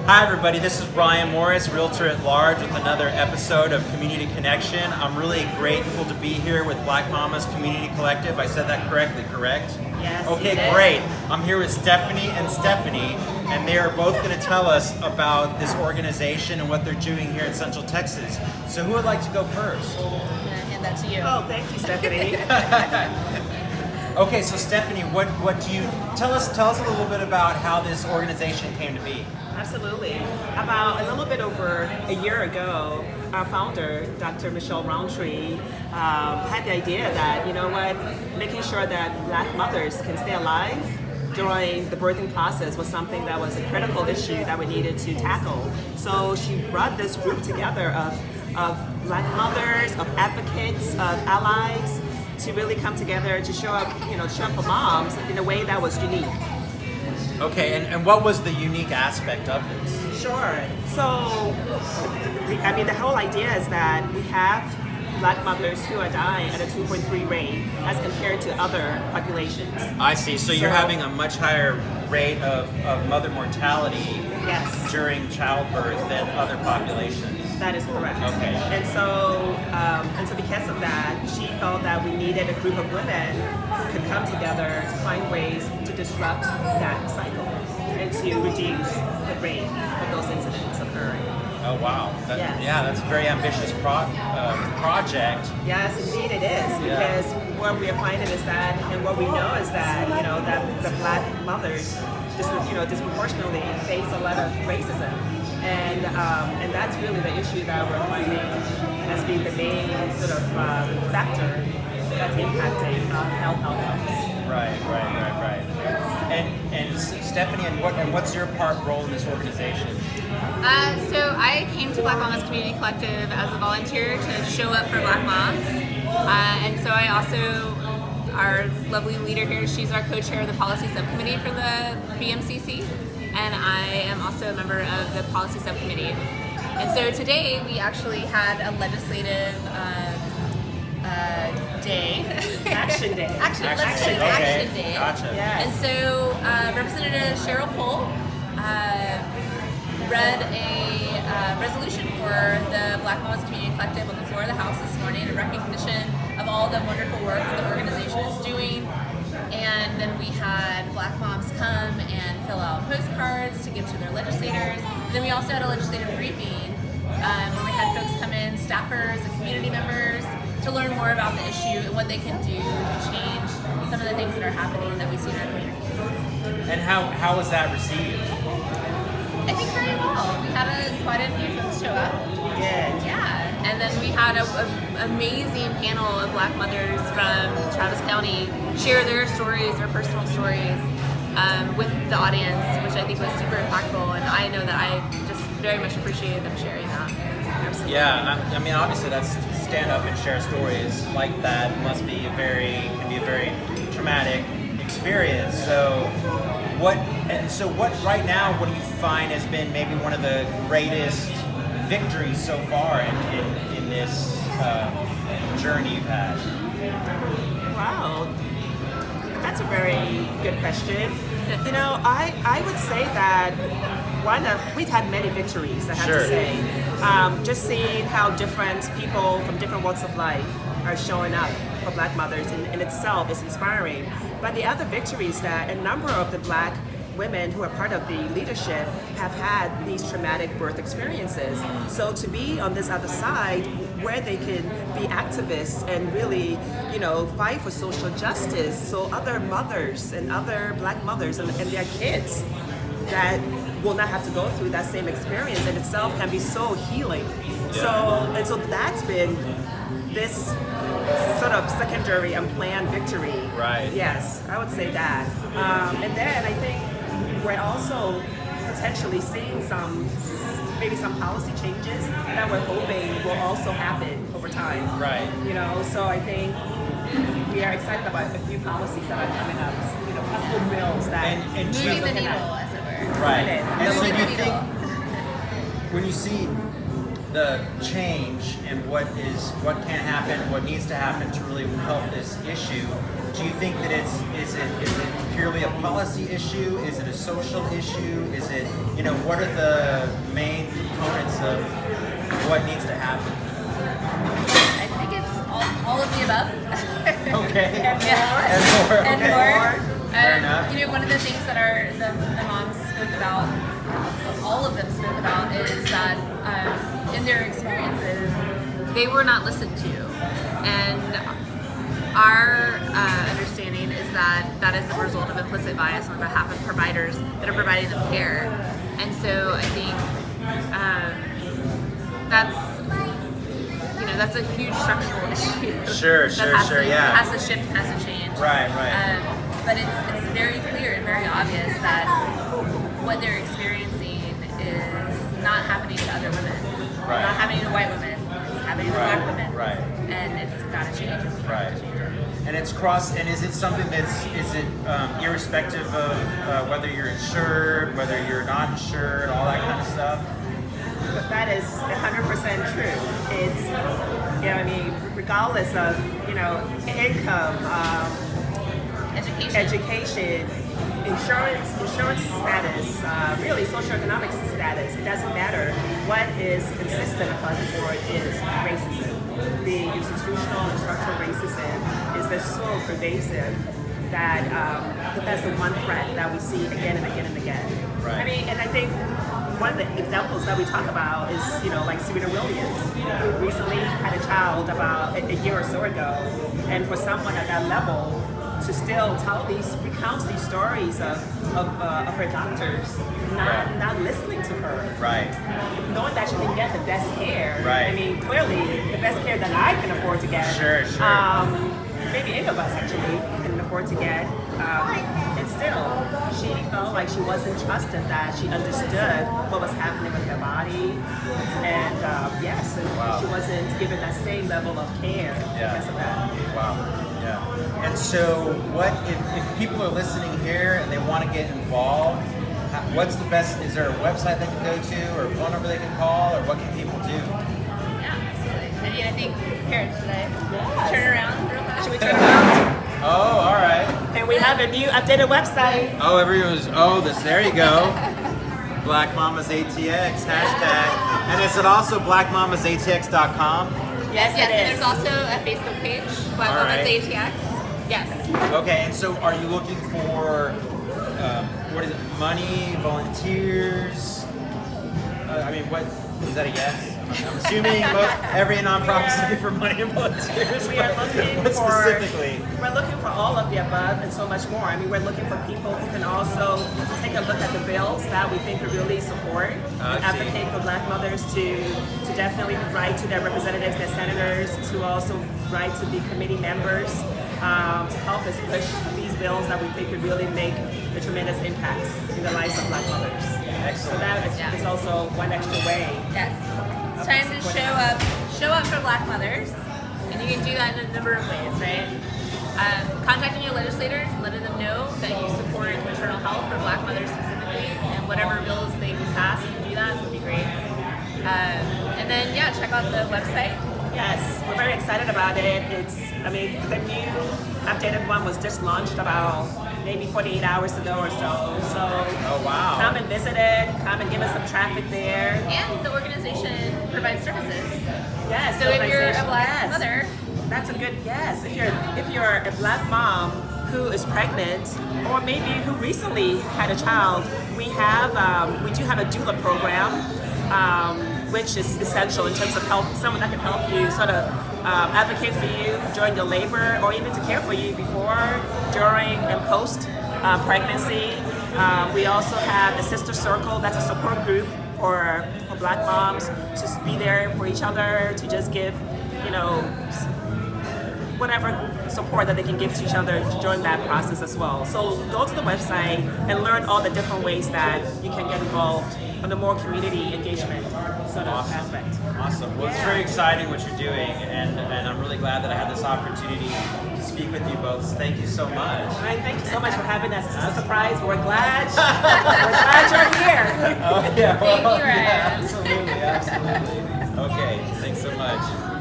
Hi everybody, this is Brian Morris, Realtor at Large with another episode of Community Connection. I'm really grateful to be here with Black Mamas Community Collective. I said that correctly, correct? Yes. Okay, great. I'm here with Stephanie, and they are both going to tell us about this organization and what they're doing here in Central Texas. So who would like to go first? I'm gonna hand that to you. Oh, thank you, Stephanie. Okay, so Stephanie, what do you tell us a little bit about how this organization came to be? Absolutely. About a little bit over a year ago, our founder, Dr. Michelle Roundtree, had the idea that, you know what, making sure that Black mothers can stay alive during the birthing process was something that was a critical issue that we needed to tackle. So she brought this group together of Black mothers, of advocates, of allies, to really come together to show up, show up for moms in a way that was unique. Okay, and what was the unique aspect of this? Sure. So, the whole idea is that we have Black mothers who are dying at a 2.3 rate as compared to other populations. I see. So you're having a much higher rate of mother mortality Yes. during childbirth than other populations. That is correct. Okay. And so because of that, she felt that we needed a group of women who could come together to find ways to disrupt that cycle and to reduce the rate of those incidents occurring. Oh wow! Yes. Yeah, that's a very ambitious project. Yes, indeed it is. Yeah. Because what we are finding is that, and what we know is that, that the Black mothers, disproportionately face a lot of racism. And that's really the issue that we're finding as being the main sort of factor that's impacting health outcomes. Right. And Stephanie, and what's your role in this organization? So I came to Black Mamas Community Collective as a volunteer to show up for Black moms. And so I also, our lovely leader here, she's our co-chair of the policy subcommittee for the BMCC. And I am also a member of the policy subcommittee. And so today we actually had a legislative day. Action day. Legislative Okay. action day. Gotcha. Yes. And so Representative Cheryl Pohl read a resolution for the Black Mamas Community Collective on the floor of the House this morning in recognition of all the wonderful work that the organization is doing. And then we had Black moms come and fill out postcards to give to their legislators. And then we also had a legislative briefing where we had folks come in, staffers and community members, to learn more about the issue and what they can do to change some of the things that are happening that we see in our communities. And how was that received? I think very well. We had quite a few folks show up. Yeah, and then we had an amazing panel of Black mothers from Travis County share their stories, their personal stories with the audience, which I think was super impactful, and I know that I just very much appreciated them sharing that. Absolutely. Yeah, I mean, obviously that's stand up and share stories like that can be a very traumatic experience. So what right now, what do you find has been maybe one of the greatest victories so far in this journey you've had? Wow. That's a very good question. I would say that we've had many victories, I have Sure. to say. Just seeing how different people from different walks of life are showing up for Black mothers in itself is inspiring. But the other victory is that a number of the Black women who are part of the leadership have had these traumatic birth experiences. So to be on this other side where they can be activists and really, fight for social justice, so other mothers and other Black mothers and their kids that will not have to go through that same experience in itself can be so healing. Yeah. So that's been this sort of secondary and planned victory. Right. Yes, I would say that. And then I think we're also potentially seeing maybe some policy changes that we're hoping will also happen over time. Right. So I think we are excited about a few policies that are coming up. Possible bills that And Moving the looking needle, at. as it were. Right. Right. And so Moving do you the think needle. when you see the change and what can happen, what needs to happen to really help this issue, do you think that is it purely a policy issue? Is it a social issue? Is it, what are the main components of what needs to happen? I think it's all of the above. Okay. And more. And Okay. more. Fair enough. One of the things that the moms spoke about, all of them spoke about, is that in their experiences, they were not listened to. And our understanding is that is the result of implicit bias on behalf of providers that are providing them care. And so I think that's a huge structural issue. Sure, yeah. Has to shift, has to change. Right. But it's very clear and very obvious that what they're experiencing is not happening to other women. Right. Not happening to white women. It's happening to black women. Right. And it's got to change. Right. And it's and is it something is it irrespective of whether you're insured, whether you're not insured, all that kind of stuff? But that is 100% true. It's, regardless of, income, education, insurance status, really socioeconomic status, it doesn't matter. What is consistent across the board is racism. The institutional and structural racism is just so pervasive that that's the one threat that we see again and again and again. Right. And I think one of the examples that we talk about is, like Serena Williams, who recently had a child about a year or so ago, and for someone at that level to still recount these stories of her doctors not listening to her, right? Knowing that she can get the best care, right? Clearly the best care that I can afford to get. Sure. Maybe any of us actually can afford to get. And still, she felt like she wasn't trusted, that she understood what was happening with her body, and she wasn't given that same level of care because of that. Wow. Yeah. And so, what if people are listening here and they want to get involved? What's the best? Is there a website they can go to, or a phone number they can call, or what can people do? Yeah, absolutely. I think parents today. Turn around real fast. Should we turn around? Oh, all right. And we have a new updated website. Oh, there you go. Black Mamas ATX hashtag. And is it also blackmamasatx.com? Yes, and it is. there's also a Facebook page, Black Mamas ATX. Yes. Okay, and so are you looking for, money, volunteers? What, is that a yes? I'm assuming every nonprofit is looking for money and volunteers. We are looking what specifically? We're looking for all of the above and so much more. We're looking for people who can also take a look at the bills that we think we really support and advocate for Black mothers to definitely write to their representatives, their senators, to also write to the committee members to help us push these bills that we think could really make a tremendous impact in the lives of Black mothers. Excellent. So that is also one extra way. Yes. It's time to show up for Black mothers, and you can do that in a number of ways, right? Contacting your legislators, letting them know that you support maternal health for Black mothers specifically, and whatever bills they can pass and do that would be great. And then check out the website. Yes, we're very excited about it. The new updated one was just launched about maybe 48 hours ago or so. So oh, wow. Come and visit it, come and give us some traffic there. And the organization provides services. Yes. So if you're a Black mother, that's a good yes. If you're a Black mom who is pregnant, or maybe who recently had a child, we do have a doula program, which is essential in terms of someone that can help you sort of advocate for you during your labor, or even to care for you before, during, and post pregnancy. We also have a sister circle. That's a support group for Black moms to be there for each other, to just give, whatever support that they can give to each other during that process as well. So go to the website and learn all the different ways that you can get involved on the more community engagement sort of aspect. Awesome. Well, it's very exciting what you're doing, and I'm really glad that I had this opportunity to speak with you both. So thank you so much. All right, thank you so much for having us. It's a surprise. We're glad you're here. Oh, yeah. Thank you, Ryan. Yeah, absolutely. Okay, thanks so much.